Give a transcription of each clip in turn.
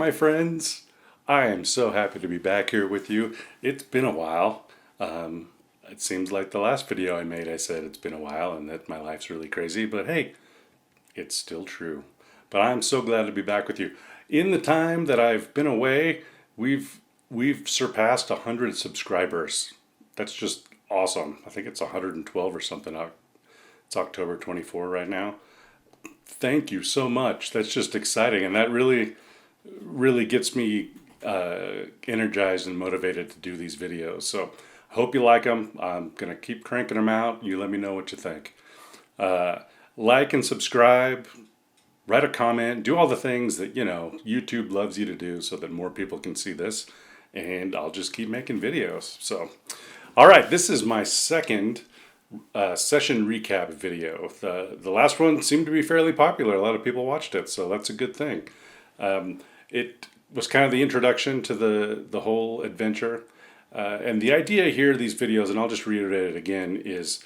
my friends. I am so happy to be back here with you. It's been a while. It seems like the last video I made, I said it's been a while and that my life's really crazy, but hey, it's still true. But I'm so glad to be back with you. In the time that I've been away, we've surpassed 100 subscribers. That's just awesome. I think it's 112 or something. It's October 24 right now. Thank you so much. That's just exciting, and that really gets me energized and motivated to do these videos. So I hope you like them. I'm gonna keep cranking them out. You let me know what you think. Like and subscribe, write a comment, do all the things that YouTube loves you to do so that more people can see this, and I'll just keep making videos. So all right, this is my second session recap video. The last one seemed to be fairly popular. A lot of people watched it, so that's a good thing. It was kind of the introduction to the whole adventure. And the idea here, these videos, and I'll just reiterate it again, is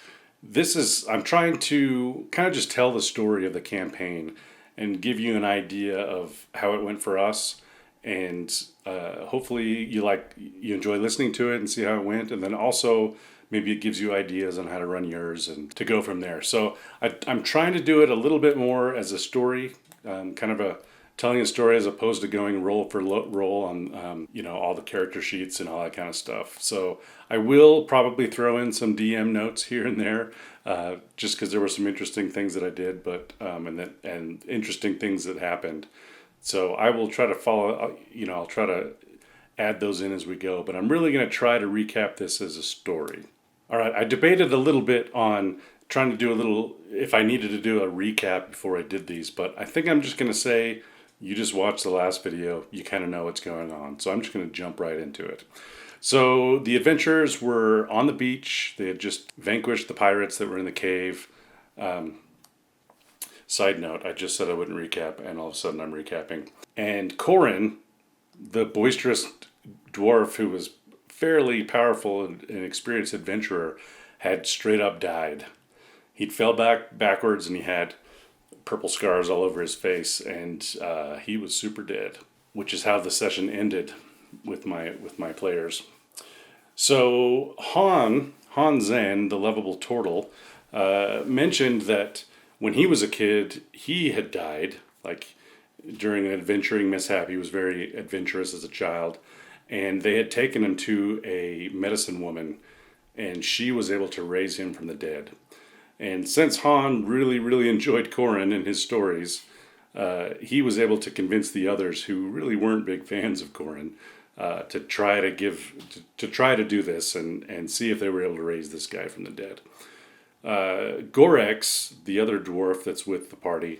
I'm trying to kind of just tell the story of the campaign and give you an idea of how it went for us. And hopefully you enjoy listening to it and see how it went. And then also maybe it gives you ideas on how to run yours and to go from there. So I'm trying to do it a little bit more as a story, kind of telling a story as opposed to going roll for roll on all the character sheets and all that kind of stuff. So I will probably throw in some DM notes here and there, just because there were some interesting things that I did, but and interesting things that happened. So I will try to follow. I'll try to add those in as we go. But I'm really going to try to recap this as a story. All right, I debated a little bit on trying to do if I needed to do a recap before I did these, but I think I'm just going to say, you just watched the last video, you kind of know what's going on. So I'm just going to jump right into it. So the adventurers were on the beach. They had just vanquished the pirates that were in the cave. Side note, I just said I wouldn't recap, and all of a sudden I'm recapping. And Corin, the boisterous dwarf who was fairly powerful and experienced adventurer, had straight up died. He'd fell backwards and he had purple scars all over his face, and he was super dead, which is how the session ended with my players. So Hon Zen, the lovable tortle, mentioned that when he was a kid, he had died, like during an adventuring mishap. He was very adventurous as a child, and they had taken him to a medicine woman, and she was able to raise him from the dead. And since Han really enjoyed Corin and his stories, he was able to convince the others who really weren't big fans of Corin to try to do this and see if they were able to raise this guy from the dead. Gorex, the other dwarf that's with the party,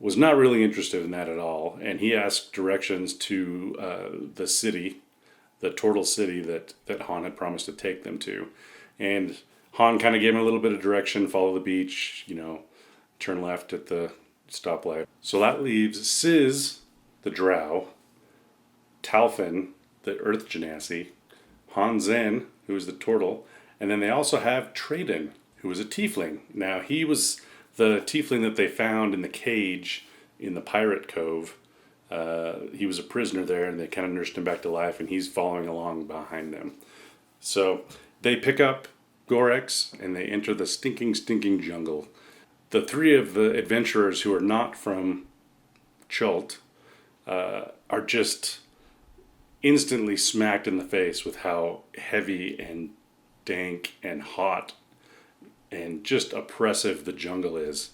was not really interested in that at all, and he asked directions to the city, the Tortle city that Han had promised to take them to. And Han kind of gave him a little bit of direction, follow the beach, turn left at the stoplight. So that leaves Czyzz, the Drow, Talfen, the earth genasi, Hon Zen, who is the tortle, and then they also have Traden, who was a tiefling. Now, he was the tiefling that they found in the cage in the pirate cove. He was a prisoner there, and they kind of nursed him back to life, and he's following along behind them. So they pick up Gorex, and they enter the stinking jungle. The three of the adventurers who are not from Chult are just instantly smacked in the face with how heavy and dank and hot and just oppressive the jungle is.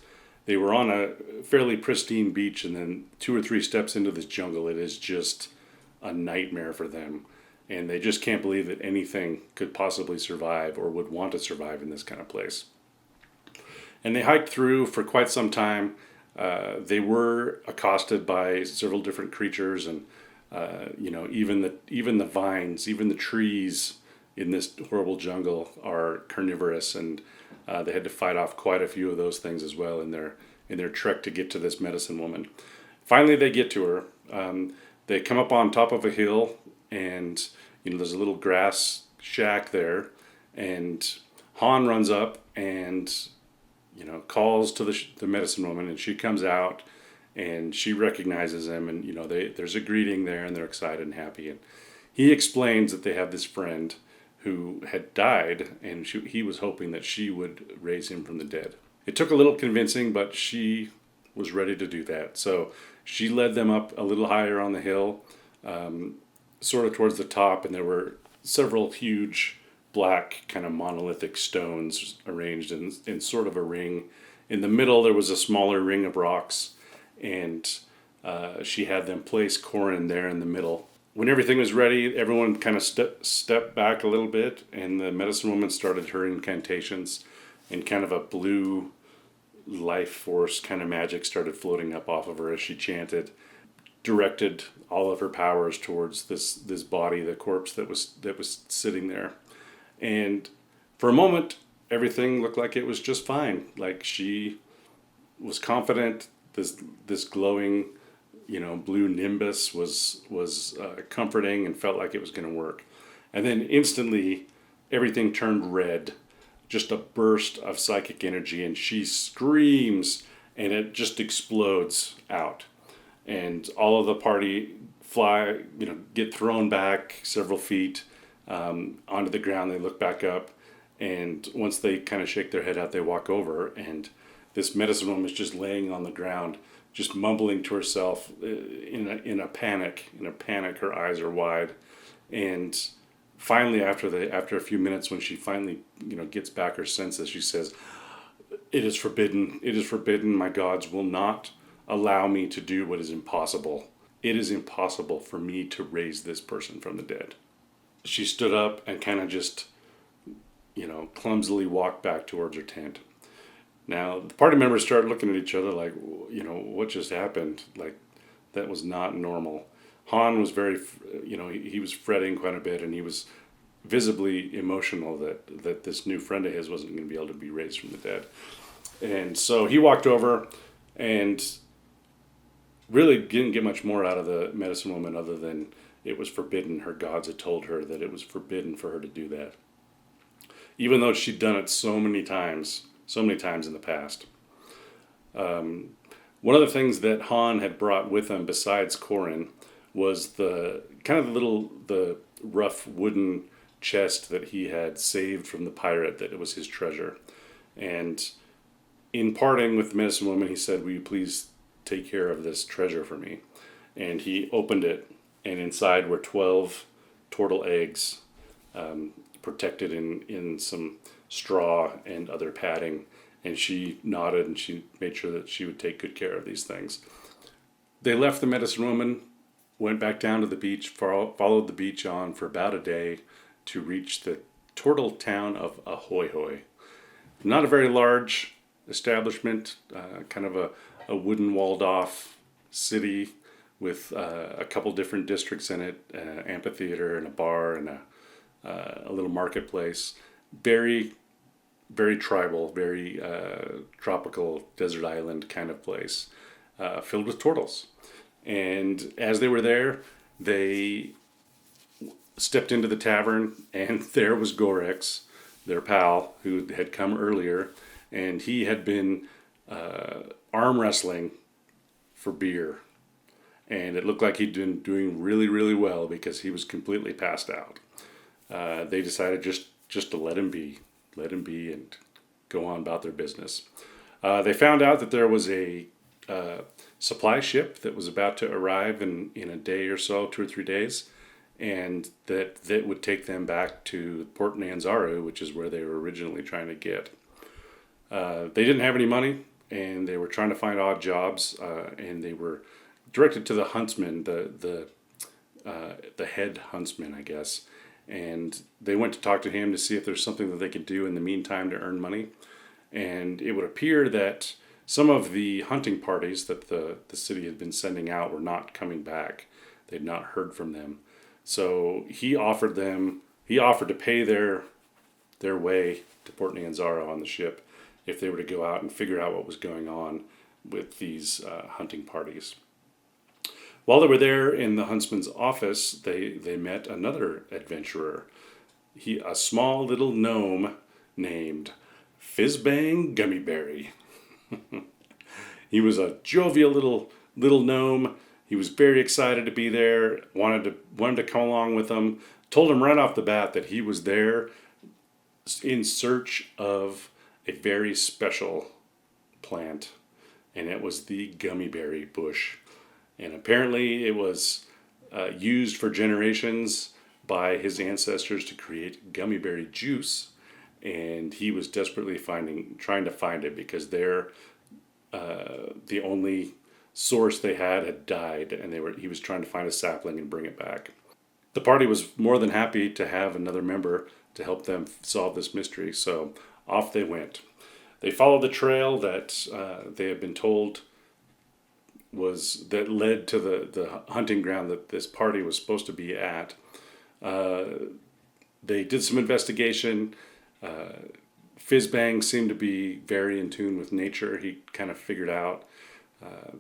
They were on a fairly pristine beach, and then 2 or 3 steps into this jungle, it is just a nightmare for them. And they just can't believe that anything could possibly survive or would want to survive in this kind of place. And they hiked through for quite some time. They were accosted by several different creatures, and even the vines, even the trees in this horrible jungle are carnivorous, and they had to fight off quite a few of those things as well in their trek to get to this medicine woman. Finally, they get to her. They come up on top of a hill, and there's a little grass shack there, and Han runs up and calls to the medicine woman, and she comes out, and she recognizes him, and there's a greeting there, and they're excited and happy. And he explains that they have this friend who had died, and he was hoping that she would raise him from the dead. It took a little convincing, but she was ready to do that. So she led them up a little higher on the hill, sort of towards the top, and there were several huge black kind of monolithic stones arranged in sort of a ring. In the middle there was a smaller ring of rocks, and she had them place Corin there in the middle. When everything was ready, everyone kind of stepped back a little bit, and the medicine woman started her incantations, and kind of a blue life force kind of magic started floating up off of her as she chanted, directed all of her powers towards this body, the corpse that was sitting there. And for a moment, everything looked like it was just fine. Like she was confident. This glowing, blue nimbus was comforting and felt like it was going to work. And then instantly, everything turned red. Just a burst of psychic energy, and she screams, and it just explodes out. And all of the party fly, get thrown back several feet onto the ground. They look back up, and once they kind of shake their head out, they walk over, and this medicine woman is just laying on the ground, just mumbling to herself in a panic. In a panic, her eyes are wide, and finally, after a few minutes, when she finally gets back her senses, she says, "It is forbidden. It is forbidden. My gods will not allow me to do what is impossible. It is impossible for me to raise this person from the dead." She stood up and kind of just, clumsily walked back towards her tent. Now, the party members started looking at each other like, what just happened? Like, that was not normal. Han was very, he was fretting quite a bit, and he was visibly emotional that this new friend of his wasn't going to be able to be raised from the dead. And so he walked over and really didn't get much more out of the medicine woman other than it was forbidden. Her gods had told her that it was forbidden for her to do that. Even though she'd done it so many times in the past. One of the things that Han had brought with him besides Corin was the rough wooden chest that he had saved from the pirate, that it was his treasure. And in parting with the medicine woman, he said, "Will you please take care of this treasure for me?" And he opened it, and inside were 12 tortle eggs, protected in some straw and other padding. And she nodded, and she made sure that she would take good care of these things. They left the medicine woman, went back down to the beach, followed the beach on for about a day to reach the tortle town of Ahoyhoy. Not a very large establishment, kind of a wooden walled off city with a couple different districts in it, an amphitheater and a bar and a little marketplace. Very, very tribal, very tropical desert island kind of place, filled with turtles. And as they were there, they stepped into the tavern, and there was Gorex, their pal, who had come earlier, and he had been arm wrestling for beer. And it looked like he'd been doing really, really well because he was completely passed out. They decided just to let him be and go on about their business. They found out that there was a supply ship that was about to arrive in a day or so, 2 or 3 days, and that would take them back to Port Nyanzaru, which is where they were originally trying to get. They didn't have any money, and they were trying to find odd jobs, and they were directed to the huntsman, the head huntsman, I guess. And they went to talk to him to see if there's something that they could do in the meantime to earn money. And it would appear that some of the hunting parties that the city had been sending out were not coming back. They'd not heard from them. So he offered to pay their way to Port Nyanzaru on the ship if they were to go out and figure out what was going on with these hunting parties. While they were there in the huntsman's office, they met another adventurer. A small little gnome named Fizzbang Gummyberry. He was a jovial little little gnome. He was very excited to be there, wanted to come along with them, told him right off the bat that he was there in search of a very special plant, and it was the gummy berry bush. And apparently it was used for generations by his ancestors to create gummy berry juice, and he was desperately trying to find it because the only source they had died, and he was trying to find a sapling and bring it back. The party was more than happy to have another member to help them solve this mystery, so off they went. They followed the trail that they had been told that led to the hunting ground that this party was supposed to be at. They did some investigation. Fizzbang seemed to be very in tune with nature. He kind of figured out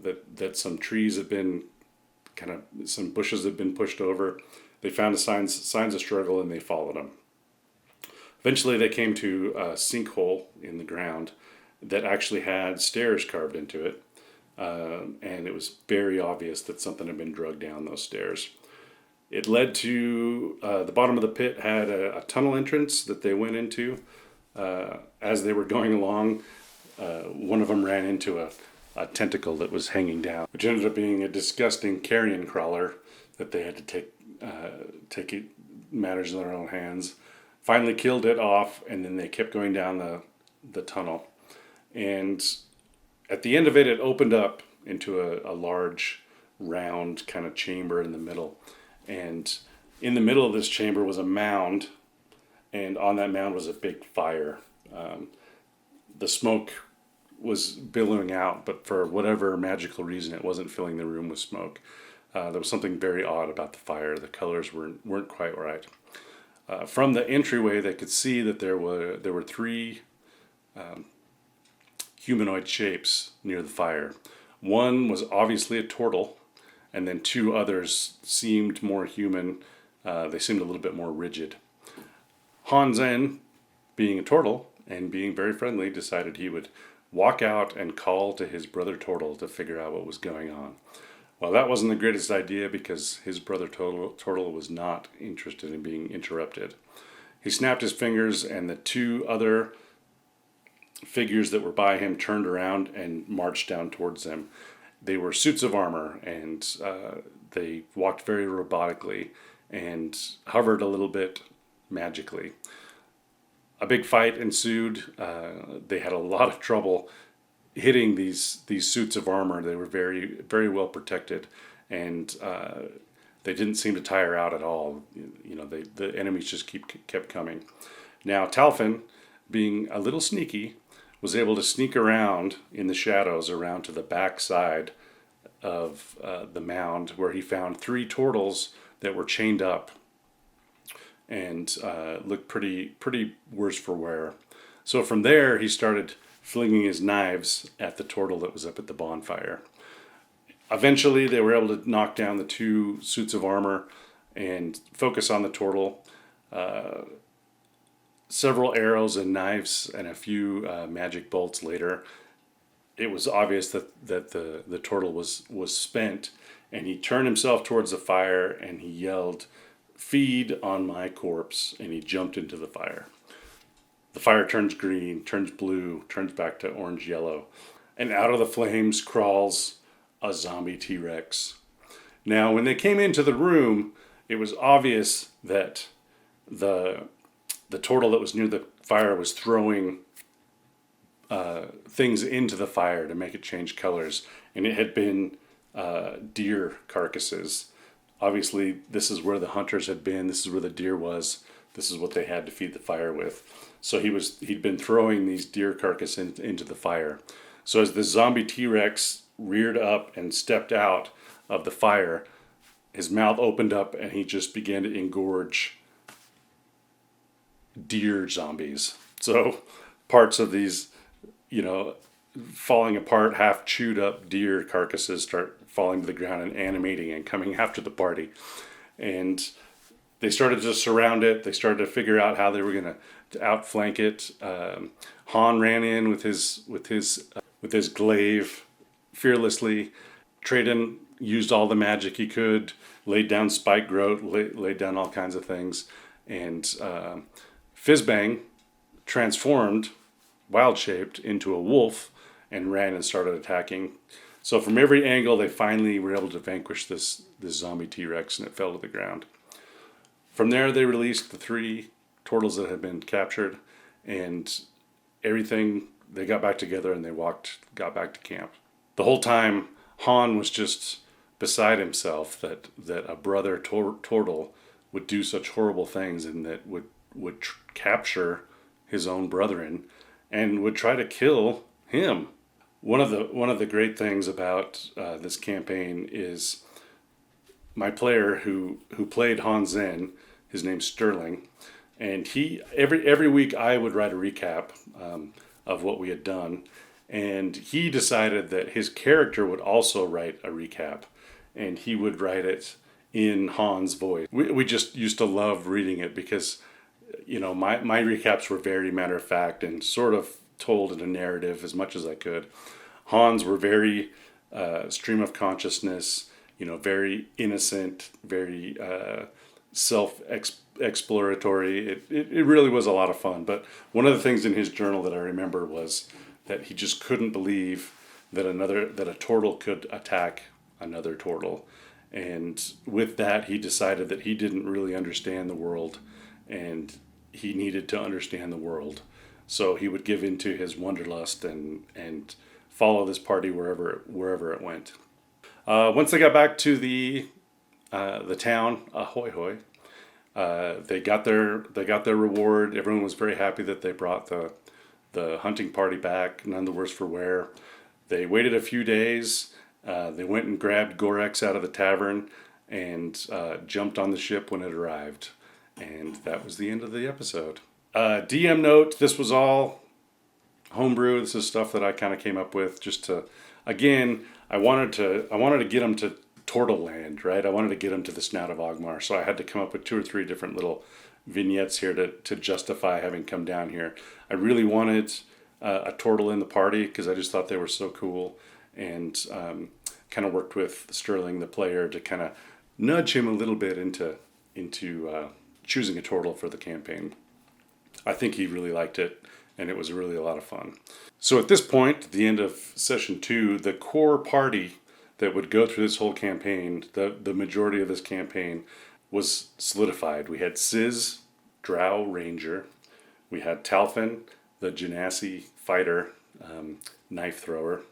that some trees had been some bushes had been pushed over. They found the signs of struggle, and they followed them. Eventually they came to a sinkhole in the ground that actually had stairs carved into it, and it was very obvious that something had been drugged down those stairs. It led to the bottom of the pit had a tunnel entrance that they went into. As they were going along, one of them ran into a tentacle that was hanging down, which ended up being a disgusting carrion crawler that they had to take matters in their own hands. Finally killed it off, and then they kept going down the tunnel. And at the end of it, it opened up into a large, round kind of chamber in the middle. And in the middle of this chamber was a mound, and on that mound was a big fire. The smoke was billowing out, but for whatever magical reason, it wasn't filling the room with smoke. There was something very odd about the fire. The colors weren't quite right. From the entryway, they could see that there were three humanoid shapes near the fire. One was obviously a tortle, and then two others seemed more human. They seemed a little bit more rigid. Hon Zen, being a tortle and being very friendly, decided he would walk out and call to his brother Tortle to figure out what was going on. Well, that wasn't the greatest idea because his brother Tortle was not interested in being interrupted. He snapped his fingers, and the two other figures that were by him turned around and marched down towards them. They were suits of armor, and they walked very robotically and hovered a little bit magically. A big fight ensued. They had a lot of trouble hitting these suits of armor. They were very, very well protected, and they didn't seem to tire out at all. The enemies just kept coming. Now Talfen, being a little sneaky, was able to sneak around in the shadows around to the back side of the mound, where he found three turtles that were chained up and looked pretty worse for wear. So from there, he started flinging his knives at the turtle that was up at the bonfire. Eventually, they were able to knock down the two suits of armor and focus on the turtle. Several arrows and knives and a few magic bolts later, it was obvious that the turtle was spent, and he turned himself towards the fire and he yelled, "Feed on my corpse," and he jumped into the fire. The fire turns green, turns blue, turns back to orange-yellow, and out of the flames crawls a zombie T-Rex. Now, when they came into the room, it was obvious that the turtle that was near the fire was throwing things into the fire to make it change colors, and it had been deer carcasses. Obviously, this is where the hunters had been. This is where the deer was. This is what they had to feed the fire with. So he'd been throwing these deer carcasses into the fire. So as the zombie T-Rex reared up and stepped out of the fire, his mouth opened up and he just began to engorge deer zombies. So parts of these, falling apart, half chewed up deer carcasses start falling to the ground and animating and coming after the party. And they started to surround it. They started to figure out how they were going to outflank it. Han ran in with his glaive fearlessly. Traden used all the magic he could, laid down spike growth, laid down all kinds of things, and Fizzbang transformed, wild-shaped, into a wolf and ran and started attacking. So from every angle, they finally were able to vanquish this zombie T-Rex, and it fell to the ground. From there, they released the 3 tortles that had been captured, and everything, they got back together and they got back to camp. The whole time, Han was just beside himself that a brother tortle would do such horrible things and that would capture his own brethren and would try to kill him. One of the great things about this campaign is my player who played Hon Zen. His name's Sterling, and he every week I would write a recap of what we had done, and he decided that his character would also write a recap, and he would write it in Han's voice. We just used to love reading it because, you know, my recaps were very matter of fact and sort of told in a narrative as much as I could. Han's were very stream of consciousness, you know, very innocent, very self-exploratory. It really was a lot of fun. But one of the things in his journal that I remember was that he just couldn't believe that a tortle could attack another tortle. And with that, he decided that he didn't really understand the world, and he needed to understand the world. So he would give into his wanderlust and follow this party wherever it went. Once they got back to the town, Ahoyhoy, they got their reward. Everyone was very happy that they brought the hunting party back, none the worse for wear. They waited a few days. They went and grabbed Gorex out of the tavern and jumped on the ship when it arrived. And that was the end of the episode. DM note, this was all homebrew. This is stuff that I kind of came up with just to, again, I wanted to get them to Tortle Land, right? I wanted to get them to the Snout of Ogmar. So I had to come up with 2 or 3 different little vignettes here to justify having come down here. I really wanted a Tortle in the party because I just thought they were so cool, and kind of worked with Sterling, the player, to kind of nudge him a little bit into choosing a Tortle for the campaign. I think he really liked it, and it was really a lot of fun. So at this point, at the end of session 2, the core party that would go through this whole campaign, the majority of this campaign, was solidified. We had Czyzz, Drow Ranger. We had Talfen, the genasi fighter, knife thrower.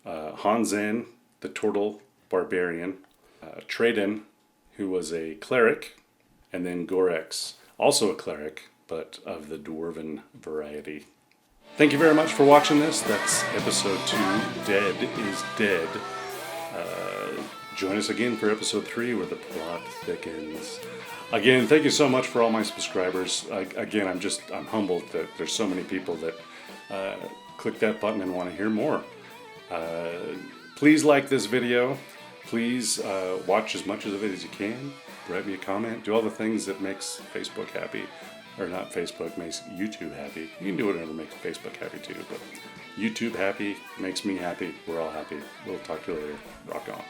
Hon Zen, the tortle barbarian. Traden, who was a cleric. And then Gorex, also a cleric, but of the dwarven variety. Thank you very much for watching this. That's episode 2, Dead is Dead. Join us again for episode 3 where the plot thickens. Again, thank you so much for all my subscribers. Again, I'm humbled that there's so many people that click that button and want to hear more. Please like this video. Please watch as much of it as you can. Write me a comment. Do all the things that makes Facebook happy. Or not Facebook, makes YouTube happy. You can do whatever makes Facebook happy too. But YouTube happy makes me happy. We're all happy. We'll talk to you later. Rock on.